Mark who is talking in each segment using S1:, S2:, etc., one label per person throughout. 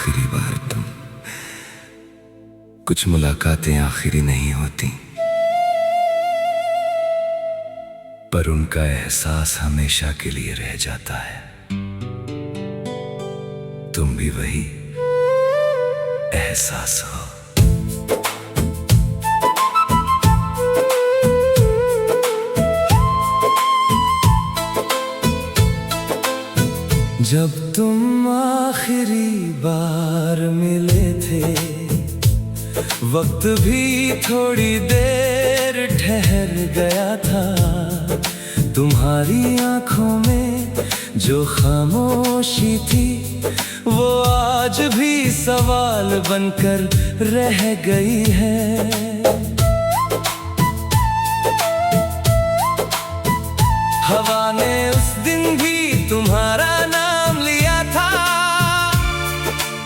S1: आखिरी बार तुम। कुछ मुलाकातें आखिरी नहीं होती, पर उनका एहसास हमेशा के लिए रह जाता है। तुम भी वही एहसास हो। जब तुम आखिरी बार मिले थे, वक्त भी थोड़ी देर ठहर गया था। तुम्हारी आंखों में जो खामोशी थी, वो आज भी सवाल बनकर रह गई है। हवा ने उस दिन भी तुम्हारा नाम लिया था,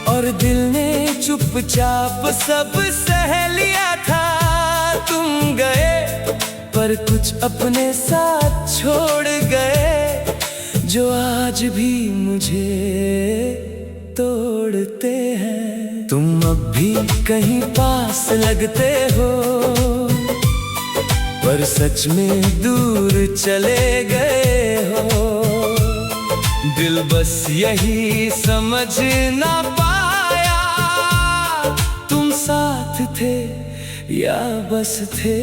S1: और दिल ने चुपचाप सब सह लिया था। तुम गए पर कुछ अपने साथ छोड़ गए, जो आज भी मुझे तोड़ते हैं। तुम अब भी कहीं पास लगते हो, पर सच में दूर चले गए हो। दिल बस यही समझ ना पाया, तुम साथ थे या बस थे।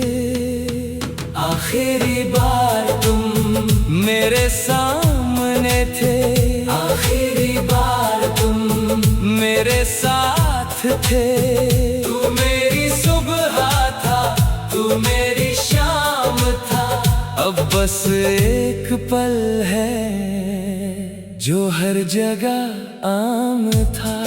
S1: आखिरी बार तुम मेरे सामने थे, आखिरी बार तुम मेरे साथ थे। तू मेरी सुबह था, तू मेरी शाम था। अब बस एक पल है जो हर जगह आम था।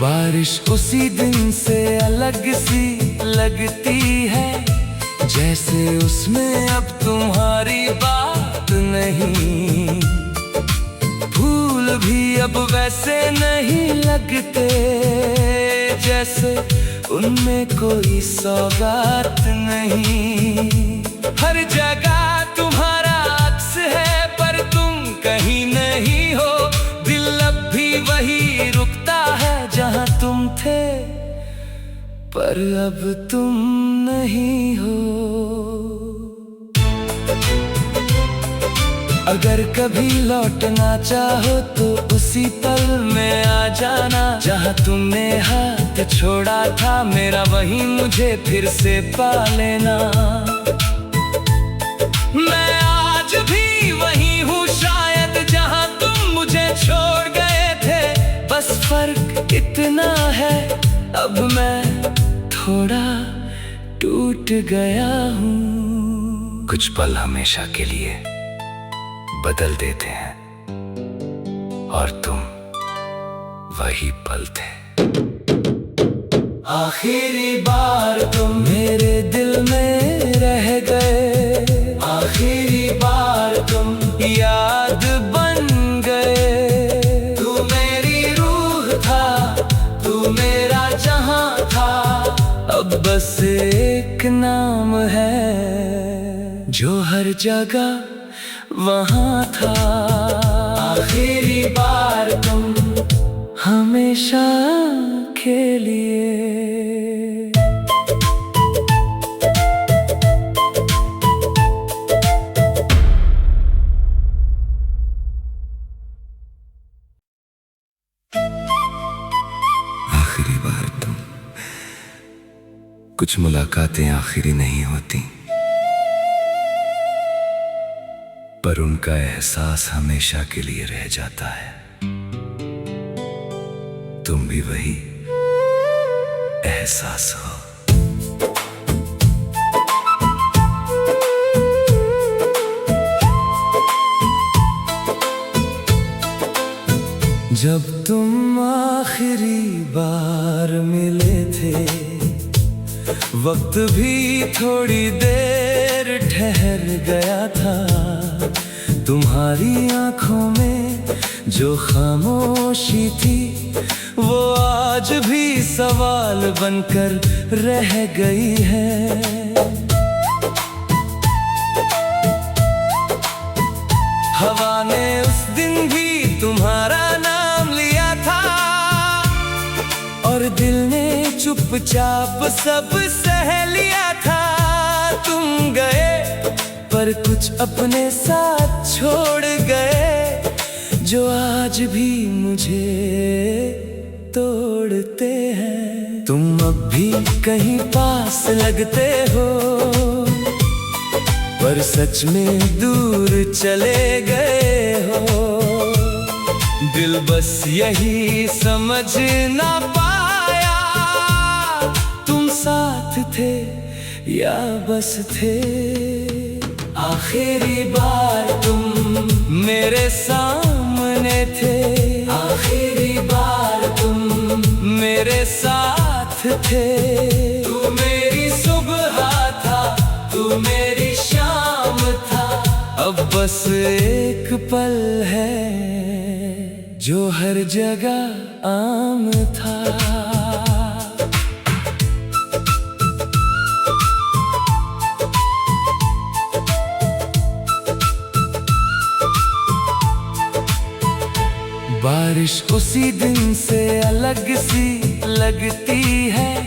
S1: बारिश उसी दिन से अलग सी लगती है, जैसे उसमें अब तुम्हारी बात नहीं। फूल भी अब वैसे नहीं लगते, जैसे उनमें कोई सौगात नहीं। हर जगह तुम्हारा अक्स है, पर तुम कहीं नहीं हो। दिल अब भी वही रुकता है जहां तुम थे, पर अब तुम नहीं हो। अगर कभी लौटना चाहो तो उसी पल में आ जाना, जहां तुमने हाथ छोड़ा था मेरा, वहीं मुझे फिर से पा लेना। मैं आज भी वहीं हूँ शायद, जहां तुम मुझे छोड़ गए थे। बस फर्क इतना है, अब मैं थोड़ा टूट गया हूँ। कुछ पल हमेशा के लिए बदल देते हैं, और तुम वही पल थे। आखिरी बार तुम मेरे दिल में रह गए, आखिरी बार तुम याद बन गए। तू मेरी रूह था, तू मेरा जहां था। अब बस एक नाम है जो हर जगह वहाँ था। आखिरी बार तुम हमेशा के लिए।
S2: आखिरी बार तुम। कुछ मुलाकातें आखिरी नहीं होती, पर उनका एहसास हमेशा के लिए रह जाता है। तुम भी वही एहसास हो।
S1: जब तुम आखिरी बार मिले थे, वक्त भी थोड़ी देर ठहर गया था। तुम्हारी आंखों में जो खामोशी थी, वो आज भी सवाल बनकर रह गई है। हवा ने उस दिन भी तुम्हारा नाम लिया था और दिल ने चुपचाप सब सह लिया था। तुम गए पर कुछ अपने साथ छोड़ गए जो आज भी मुझे तोड़ते हैं। तुम अब भी कहीं पास लगते हो पर सच में दूर चले गए हो। दिल बस यही समझ ना पाया तुम साथ थे या बस थे। आखिरी बार तुम मेरे सामने थे, आखिरी बार तुम मेरे साथ थे। तू मेरी सुबह था, तू मेरी शाम था। अब बस एक पल है जो हर जगह आम था। बारिश उसी दिन से अलग सी लगती है,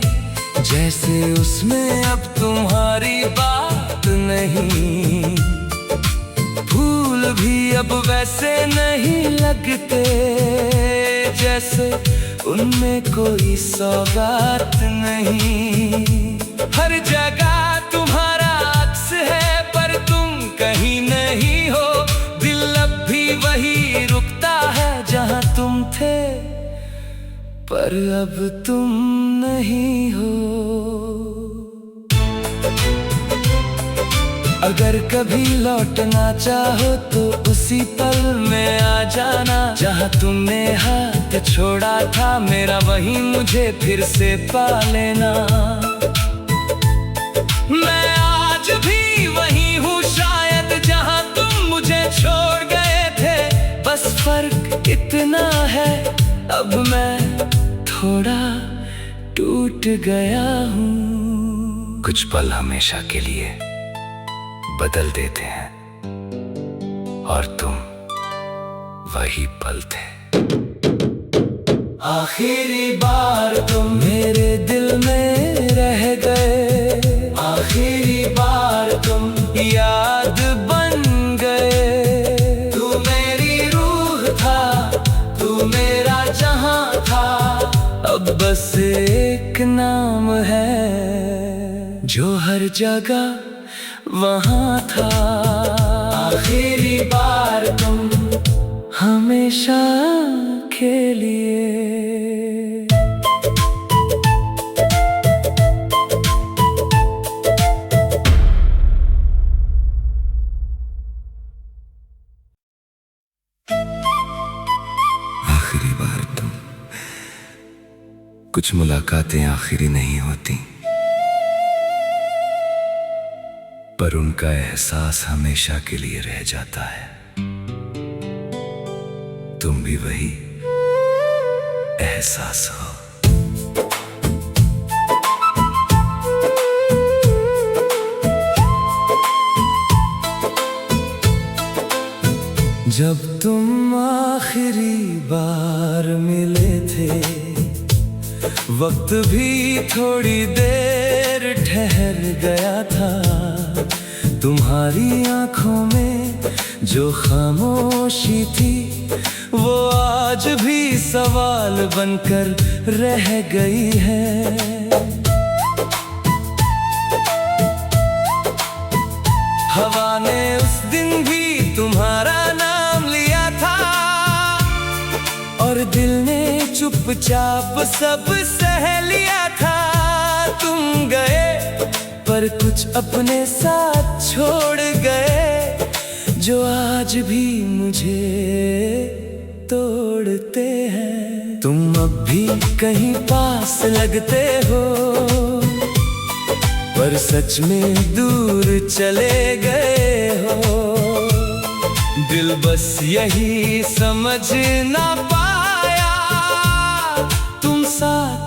S1: जैसे उसमें अब तुम्हारी बात नहीं। फूल भी अब वैसे नहीं लगते जैसे उनमें कोई सौगात नहीं। हर जगह तुम्हारा अक्स है पर तुम कहीं नहीं हो। दिल अब भी वही रुकता है जहाँ तुम थे पर अब तुम नहीं हो। अगर कभी लौटना चाहो तो उसी पल में आ जाना जहाँ तुमने हाथ छोड़ा था मेरा, वही मुझे फिर से पा लेना। मैं आज भी वही हूँ शायद जहाँ तुम मुझे छोड़ गए थे। बस फर्क इतना है अब मैं थोड़ा टूट गया हूँ।
S2: कुछ पल हमेशा के लिए बदल देते हैं और तुम वही पल थे।
S1: आखिरी बार तुम मेरे दिल में रह गए, आखिरी बार तुम याद बन गए। तू मेरी रूह था, तू मेरा जहां था। अब बस एक नाम है जो हर जगह वहाँ था। आखिरी बार तुम हमेशा के लिए।
S2: आखिरी बार तुम। कुछ मुलाकातें आखिरी नहीं होती पर उनका एहसास हमेशा के लिए रह जाता है। तुम भी वही एहसास हो।
S1: जब तुम आखिरी बार मिले थे वक्त भी थोड़ी देर ठहर गया था। तुम्हारी आंखों में जो खामोशी थी वो आज भी सवाल बनकर रह गई है। हवा ने उस दिन भी तुम्हारा नाम लिया था और दिल ने चुपचाप सब सह लिया था। तुम गए पर कुछ अपने साथ छोड़ गए जो आज भी मुझे तोड़ते हैं। तुम अब भी कहीं पास लगते हो पर सच में दूर चले गए हो। दिल बस यही समझ ना पाया साथ।